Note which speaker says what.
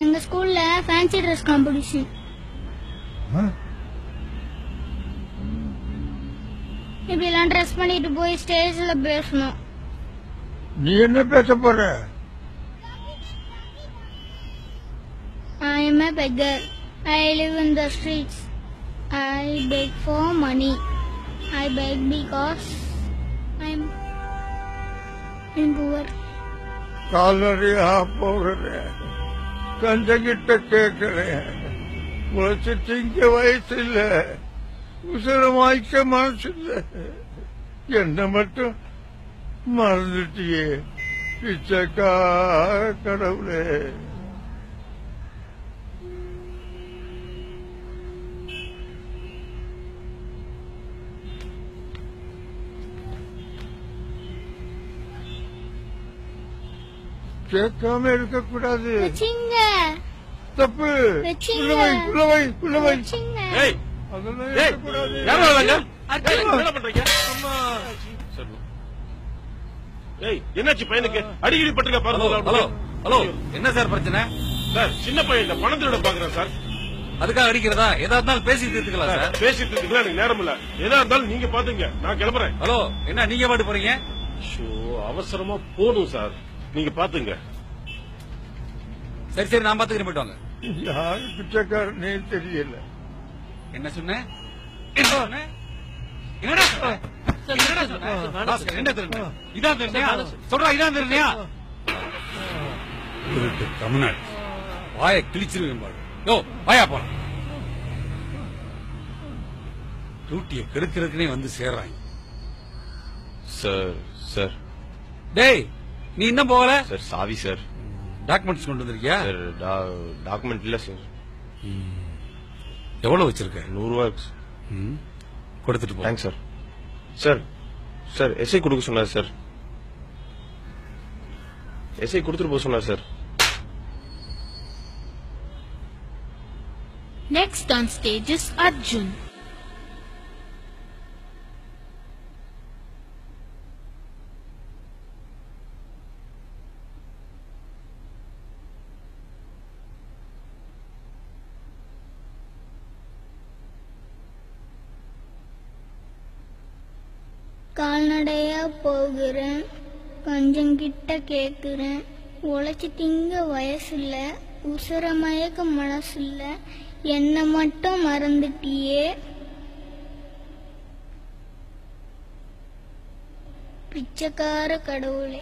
Speaker 1: எங்க ஸ்கூல்ல fancy dress competition. இப்படி எல்லாம் ட்ரெஸ் பண்ணிட்டு போய் ஸ்டேஜ்ல பேசணும்.
Speaker 2: நீ என்ன பேச போற?
Speaker 1: I am a beggar. I live in the streets. I beg for money. I beg because I'm poor.
Speaker 2: கால்நடையா போகிறேன், கஞ்சங்கிட்ட கேட்கிறேன். உழைச்சு திங்க வயசு இல்ல, உசுரமாய்க்க மனசு இல்ல. என்ன மட்டும் மறந்துட்டியே பிச்சைக்கா கடவுளே. கேட்காம இருக்க கூடாது, தப்பு.
Speaker 3: என்னாச்சு பையனுக்கு? அடிக்கடி பட்டிருக்க பாருங்க.
Speaker 4: ஹலோ, என்ன சார் பிரச்சனை?
Speaker 3: சார் சின்ன பையன் பணத்தோட பாக்குறேன் சார்.
Speaker 4: அதுக்காக அடிக்கிறதா? எதா இருந்தாலும் பேசிட்டு இருக்கலாம் சார்.
Speaker 3: பேசிட்டு இருக்கலாம், எனக்கு நேரம் இல்ல. எதா இருந்தாலும் நீங்க பாத்துங்க, நான் கிளம்புறேன்.
Speaker 4: ஹலோ, என்ன நீங்க பாட்டு போறீங்க?
Speaker 3: அவசரமா போதும் சார், நீங்க பாத்துங்க.
Speaker 4: சரி சரி, நான் பாத்துக்கிறேன், போயிட்டு வாங்க.
Speaker 2: யாரு பிச்சைக்காரனே தெரியல.
Speaker 4: என்ன சொன்னேன்? என்னடா சொன்ன? இதான் தெரியா? சொல்றா, இதான் தெரியா? தமிழ்நாடு வாய கிழிச்சிருவேன். யோ, வாயா போலாம். டியூட்டியை கெடுக்கிறதுக்குனே வந்து சேர்றாங்க.
Speaker 3: சார் சார்
Speaker 4: டேய், நீ இன்னும் போகல?
Speaker 3: சார் சாவி சார்.
Speaker 4: டாக்குமெண்ட்ஸ் கொண்டு வந்திருக்கியா?
Speaker 3: சார் டாக்குமெண்ட் இல்ல சார்.
Speaker 4: எவ்வளவு வச்சிருக்க?
Speaker 3: 100 ரூபாய்.
Speaker 4: கொடுத்துட்டு போ.
Speaker 3: Thanks sir. Sir sir SI கொடுக்க சொன்னார் சார். எஸ்ஐ கொடுத்துட்டு போக சொன்னார் sir.
Speaker 5: Next on stage is Arjun.
Speaker 1: கால்நடையா போகிறேன், கொஞ்சம் கிட்ட கேக்குறேன். உழைச்சி திங்க வயசு இல்ல, உசுர மயக்க மனசு இல்ல. என்ன மட்டும் மறந்துட்டியே பிச்சைக்கார கடவுளே.